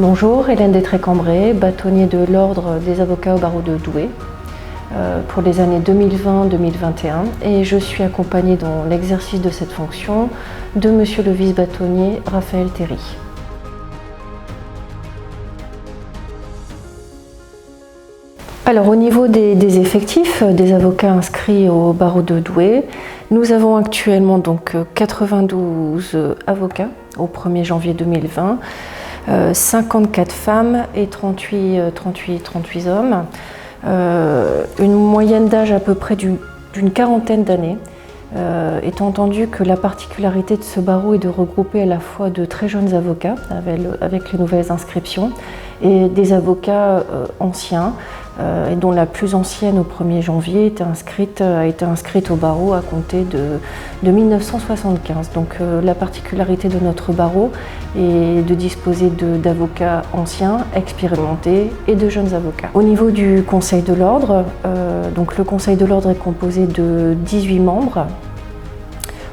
Bonjour, Hélène Détré-Cambray, bâtonnier de l'Ordre des avocats au barreau de Douai pour les années 2020-2021 et je suis accompagnée dans l'exercice de cette fonction de monsieur le vice-bâtonnier Raphaël Théry. Alors au niveau des effectifs des avocats inscrits au barreau de Douai, nous avons actuellement donc 92 avocats au 1er janvier 2020, 54 femmes et 38 hommes, une moyenne d'âge à peu près d'une quarantaine d'années, étant entendu que la particularité de ce barreau est de regrouper à la fois de très jeunes avocats avec les nouvelles inscriptions et des avocats anciens, et dont la plus ancienne au 1er janvier a été inscrite au barreau à compter de 1975. Donc la particularité de notre barreau est de disposer d'avocats anciens, expérimentés et de jeunes avocats. Au niveau du Conseil de l'Ordre, donc le Conseil de l'Ordre est composé de 18 membres,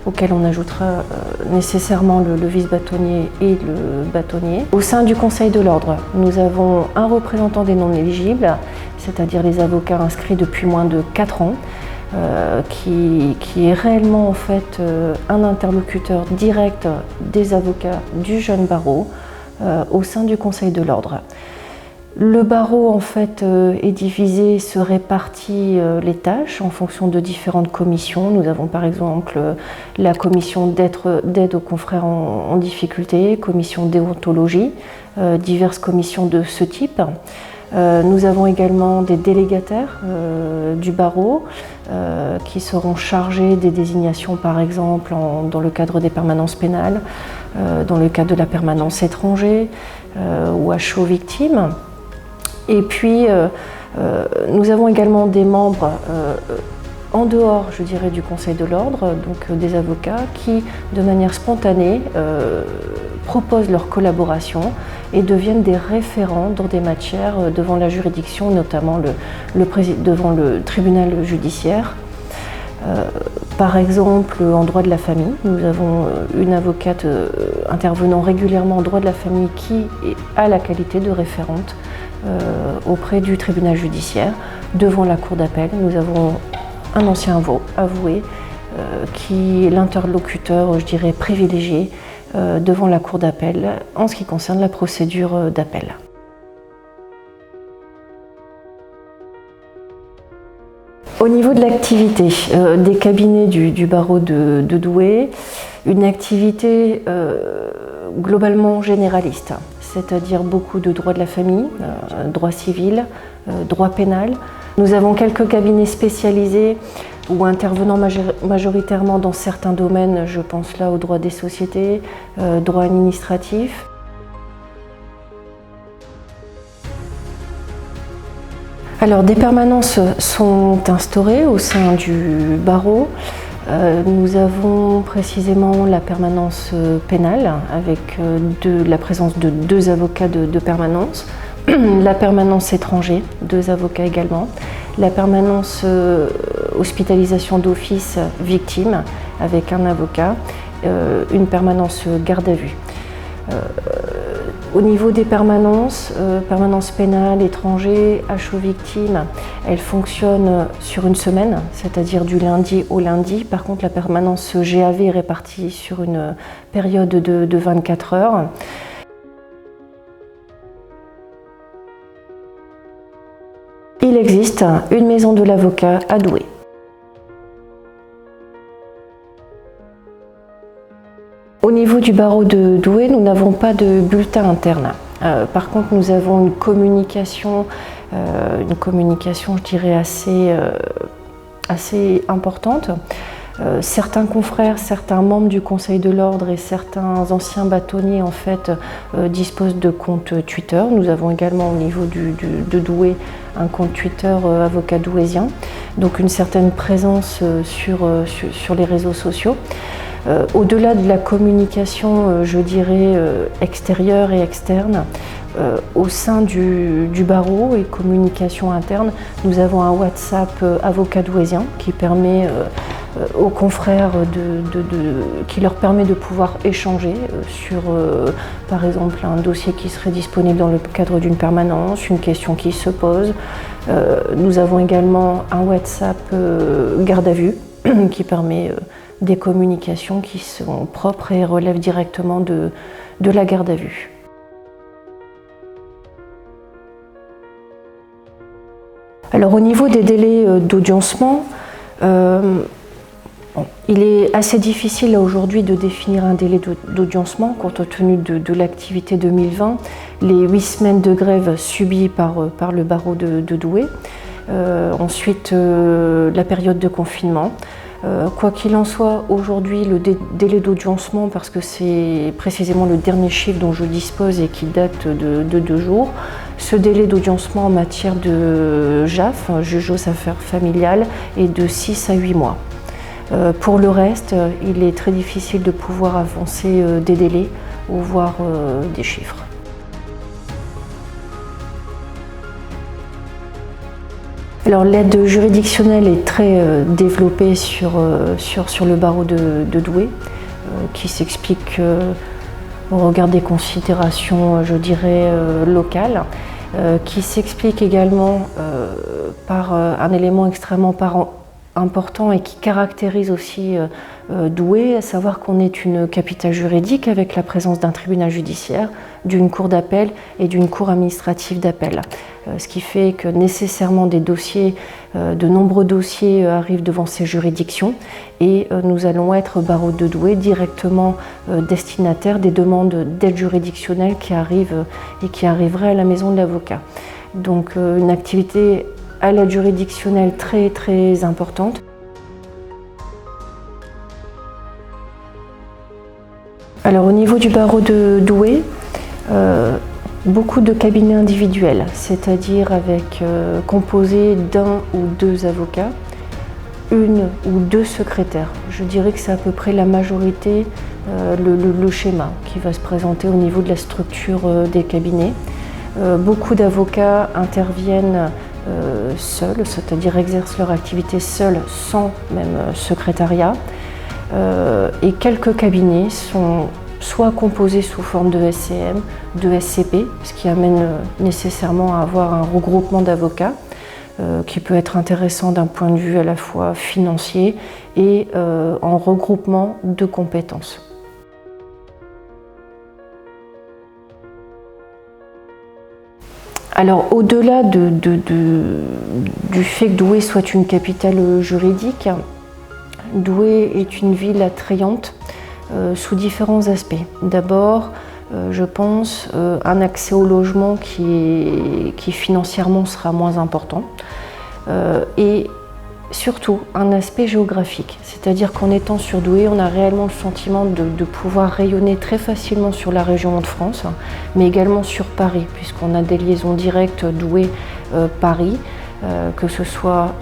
auquel on ajoutera nécessairement le vice-bâtonnier et le bâtonnier. Au sein du Conseil de l'Ordre, nous avons un représentant des non-éligibles, c'est-à-dire les avocats inscrits depuis moins de 4 ans, qui est réellement en fait un interlocuteur direct des avocats du jeune barreau au sein du Conseil de l'Ordre. Le barreau en fait est divisé, se répartit les tâches en fonction de différentes commissions. Nous avons par exemple la commission d'aide aux confrères en difficulté, commission déontologie, diverses commissions de ce type. Nous avons également des délégataires du barreau qui seront chargés des désignations par exemple dans le cadre des permanences pénales, dans le cadre de la permanence étranger ou à chaud victime. Et puis, nous avons également des membres en dehors, je dirais, du Conseil de l'Ordre, donc des avocats qui, de manière spontanée, proposent leur collaboration et deviennent des référents dans des matières devant la juridiction, notamment devant le tribunal judiciaire. Par exemple, en droit de la famille, nous avons une avocate intervenant régulièrement en droit de la famille qui a la qualité de référente auprès du tribunal judiciaire. Devant la cour d'appel, nous avons un ancien avoué qui est l'interlocuteur, je dirais, privilégié devant la cour d'appel en ce qui concerne la procédure d'appel. Au niveau de l'activité des cabinets du barreau de Douai, une activité globalement généraliste, c'est-à-dire beaucoup de droit de la famille, droit civil, droit pénal. Nous avons quelques cabinets spécialisés ou intervenant majoritairement dans certains domaines, je pense là au droit des sociétés, droit administratif. Alors, des permanences sont instaurées au sein du barreau. Nous avons précisément la permanence pénale avec la présence de 2 avocats de permanence, la permanence étranger, 2 avocats également, la permanence hospitalisation d'office victime avec un avocat, une permanence garde à vue. Au niveau des permanences, permanence pénale, étranger, à chaud victime, elles fonctionnent sur une semaine, c'est-à-dire du lundi au lundi. Par contre, la permanence GAV est répartie sur une période de 24 heures. Il existe une maison de l'avocat à Douai. Au niveau du barreau de Douai, nous n'avons pas de bulletin interne. Par contre, nous avons une communication, je dirais, assez importante. Certains confrères, certains membres du Conseil de l'Ordre et certains anciens bâtonniers en fait disposent de comptes Twitter. Nous avons également au niveau de Douai un compte Twitter avocat douaisien, donc une certaine présence sur les réseaux sociaux. Au-delà de la communication, je dirais, extérieure et externe, au sein du barreau et communication interne, nous avons un WhatsApp avocat douaisien qui permet aux confrères qui leur permet de pouvoir échanger sur, par exemple, un dossier qui serait disponible dans le cadre d'une permanence, une question qui se pose. Nous avons également un WhatsApp garde à vue qui permet des communications qui sont propres et relèvent directement de la garde à vue. Alors au niveau des délais d'audiencement, il est assez difficile aujourd'hui de définir un délai d'audiencement compte tenu de l'activité 2020, les 8 semaines de grève subies par le barreau de Douai, ensuite la période de confinement. Quoi qu'il en soit, aujourd'hui, le délai d'audiencement, parce que c'est précisément le dernier chiffre dont je dispose et qui date de 2 jours, ce délai d'audiencement en matière de JAF, juge aux affaires familiales, est de 6 à 8 mois. Pour le reste, il est très difficile de pouvoir avancer des délais ou voir des chiffres. Alors l'aide juridictionnelle est très développée sur le barreau de Douai, qui s'explique au regard des considérations, je dirais, locales, qui s'explique également par un élément extrêmement important et qui caractérise aussi Douai, à savoir qu'on est une capitale juridique avec la présence d'un tribunal judiciaire, d'une cour d'appel et d'une cour administrative d'appel. Ce qui fait que nécessairement de nombreux dossiers arrivent devant ces juridictions et nous allons être, barreau de Douai, directement destinataires des demandes d'aide juridictionnelle qui arrivent et qui arriveraient à la maison de l'avocat. Donc une activité à l'aide juridictionnelle très très importante. Alors au niveau du barreau de Douai, beaucoup de cabinets individuels, c'est-à-dire composés d'un ou deux avocats, une ou deux secrétaires. Je dirais que c'est à peu près la majorité, le schéma qui va se présenter au niveau de la structure des cabinets. Beaucoup d'avocats interviennent seuls, c'est-à-dire exercent leur activité seuls, sans même secrétariat. Et quelques cabinets sont soit composés sous forme de SCM, de SCP, ce qui amène nécessairement à avoir un regroupement d'avocats qui peut être intéressant d'un point de vue à la fois financier et en regroupement de compétences. Alors au-delà du fait que Douai soit une capitale juridique, Douai est une ville attrayante sous différents aspects. D'abord, je pense un accès au logement qui financièrement sera moins important et surtout un aspect géographique, c'est-à-dire qu'en étant sur Douai, on a réellement le sentiment de pouvoir rayonner très facilement sur la région Hauts-de-France, mais également sur Paris, puisqu'on a des liaisons directes Douai-Paris, que ce soit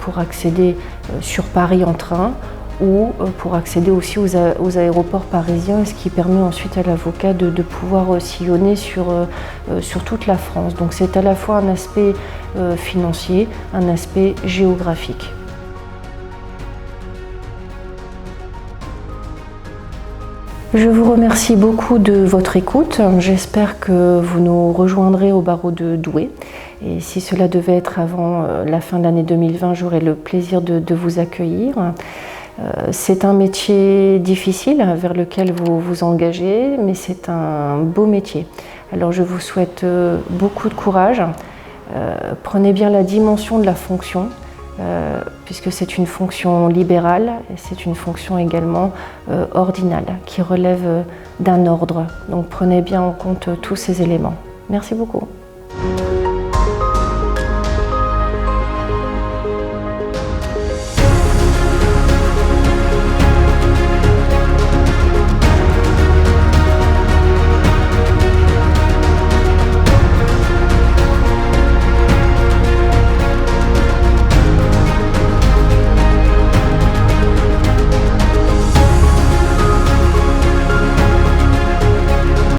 pour accéder sur Paris en train ou pour accéder aussi aux aéroports parisiens, ce qui permet ensuite à l'avocat de pouvoir sillonner sur toute la France. Donc c'est à la fois un aspect financier, un aspect géographique. Je vous remercie beaucoup de votre écoute. J'espère que vous nous rejoindrez au barreau de Douai. Et si cela devait être avant la fin de l'année 2020, j'aurai le plaisir de vous accueillir. C'est un métier difficile vers lequel vous vous engagez, mais c'est un beau métier. Alors je vous souhaite beaucoup de courage. Prenez bien la dimension de la fonction, puisque c'est une fonction libérale et c'est une fonction également ordinale qui relève d'un ordre. Donc prenez bien en compte tous ces éléments. Merci beaucoup.